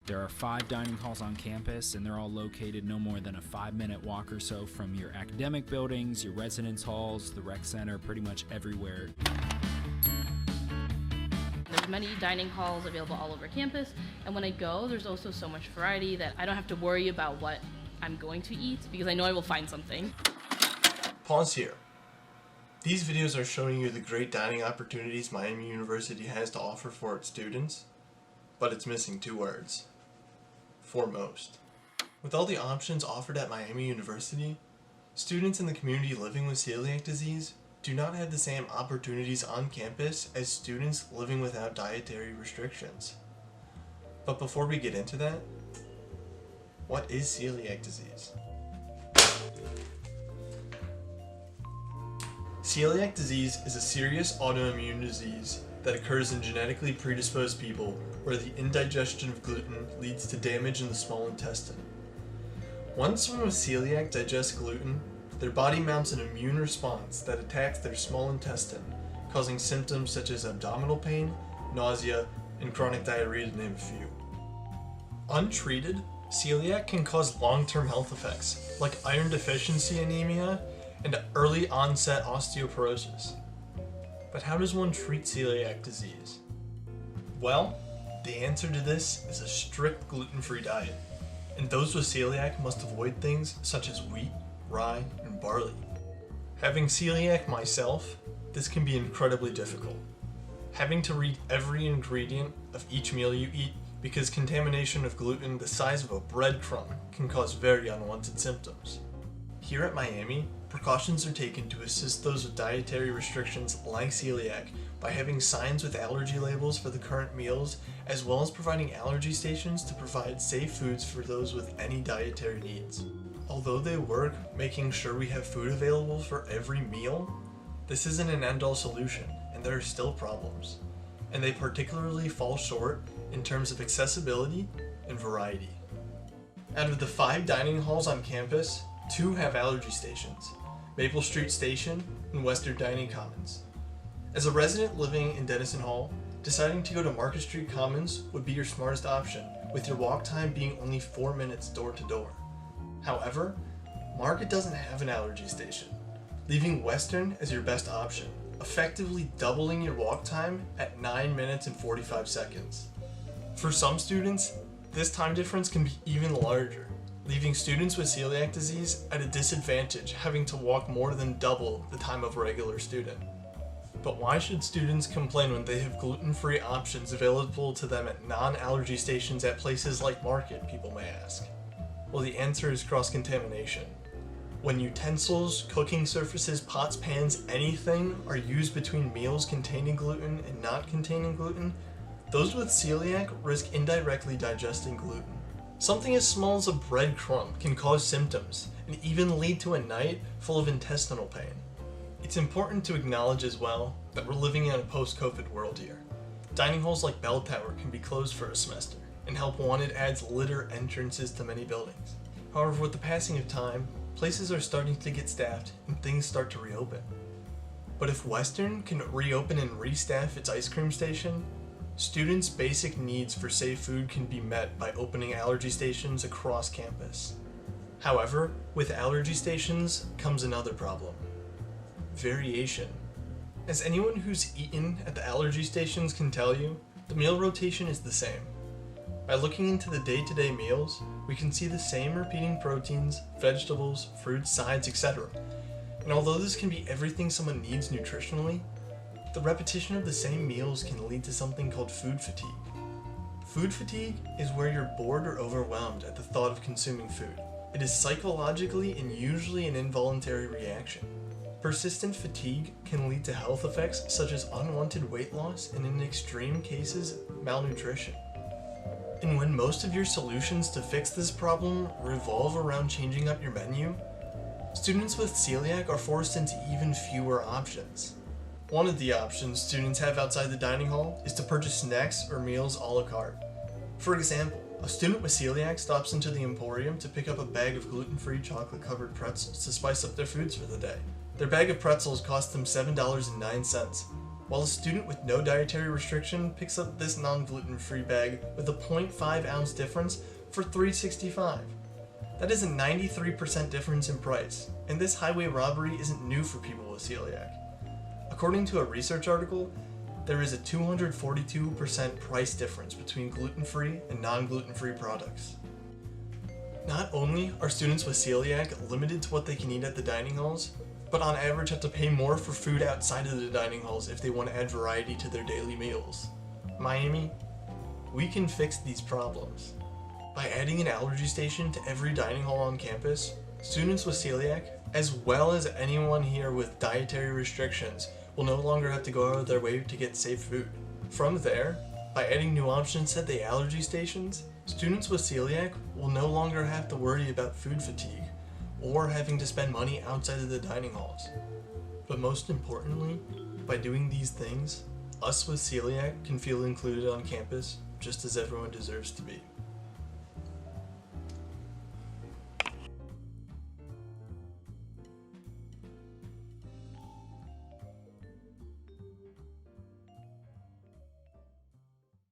There are 5 dining halls on campus, and they're all located no more than a 5-minute walk or so from your academic buildings, your residence halls, the rec center, pretty much everywhere. There's many dining halls available all over campus, and when I go, there's also so much variety that I don't have to worry about what I'm going to eat because I know I will find something. Pause here. These videos are showing you the great dining opportunities Miami University has to offer for its students, but it's missing 2 words. Foremost. With all the options offered at Miami University, students in the community living with celiac disease do not have the same opportunities on campus as students living without dietary restrictions. But before we get into that, what is celiac disease? Celiac disease is a serious autoimmune disease that occurs in genetically predisposed people where the indigestion of gluten leads to damage in the small intestine. Once someone with celiac digests gluten, their body mounts an immune response that attacks their small intestine, causing symptoms such as abdominal pain, nausea, and chronic diarrhea to name a few. Untreated, celiac can cause long-term health effects like iron deficiency anemia and early onset osteoporosis. But how does one treat celiac disease? Well, the answer to this is a strict gluten-free diet, and those with celiac must avoid things such as wheat, rye, and barley. Having celiac myself, this can be incredibly difficult. Having to read every ingredient of each meal you eat because contamination of gluten the size of a breadcrumb can cause very unwanted symptoms. Here at Miami, precautions are taken to assist those with dietary restrictions like celiac by having signs with allergy labels for the current meals, as well as providing allergy stations to provide safe foods for those with any dietary needs. Although they work making sure we have food available for every meal, this isn't an end-all solution, and there are still problems. And they particularly fall short in terms of accessibility and variety. Out of the 5 dining halls on campus, 2 have allergy stations: Maple Street Station and Western Dining Commons. As a resident living in Denison Hall, deciding to go to Market Street Commons would be your smartest option, with your walk time being only 4 minutes door to door. However, Market doesn't have an allergy station, leaving Western as your best option, effectively doubling your walk time at 9 minutes and 45 seconds. For some students, this time difference can be even larger, leaving students with celiac disease at a disadvantage, having to walk more than double the time of a regular student. But why should students complain when they have gluten-free options available to them at non-allergy stations at places like Market, people may ask? Well, the answer is cross-contamination. When utensils, cooking surfaces, pots, pans, anything are used between meals containing gluten and not containing gluten, those with celiac risk indirectly digesting gluten. Something as small as a breadcrumb can cause symptoms and even lead to a night full of intestinal pain. It's important to acknowledge as well that we're living in a post-COVID world here. Dining halls like Bell Tower can be closed for a semester, and Help Wanted adds litter entrances to many buildings. However, with the passing of time, places are starting to get staffed and things start to reopen. But if Western can reopen and restaff its ice cream station, students' basic needs for safe food can be met by opening allergy stations across campus. However, with allergy stations comes another problem: variation. As anyone who's eaten at the allergy stations can tell you, the meal rotation is the same. By looking into the day-to-day meals, we can see the same repeating proteins, vegetables, fruits, sides, etc. And although this can be everything someone needs nutritionally, the repetition of the same meals can lead to something called food fatigue. Food fatigue is where you're bored or overwhelmed at the thought of consuming food. It is psychologically and usually an involuntary reaction. Persistent fatigue can lead to health effects such as unwanted weight loss and, in extreme cases, malnutrition. And when most of your solutions to fix this problem revolve around changing up your menu, students with celiac are forced into even fewer options. One of the options students have outside the dining hall is to purchase snacks or meals a la carte. For example, a student with celiac stops into the Emporium to pick up a bag of gluten-free chocolate-covered pretzels to spice up their foods for the day. Their bag of pretzels cost them $7.09, while a student with no dietary restriction picks up this non-gluten-free bag with a 0.5 ounce difference for $3.65. That is a 93% difference in price, and this highway robbery isn't new for people with celiac. According to a research article, there is a 242% price difference between gluten-free and non-gluten-free products. Not only are students with celiac limited to what they can eat at the dining halls, but on average have to pay more for food outside of the dining halls if they want to add variety to their daily meals. Miami, we can fix these problems. By adding an allergy station to every dining hall on campus, students with celiac, as well as anyone here with dietary restrictions, will no longer have to go out of their way to get safe food. From there, by adding new options at the allergy stations, students with celiac will no longer have to worry about food fatigue or having to spend money outside of the dining halls. But most importantly, by doing these things, us with celiac can feel included on campus just as everyone deserves to be.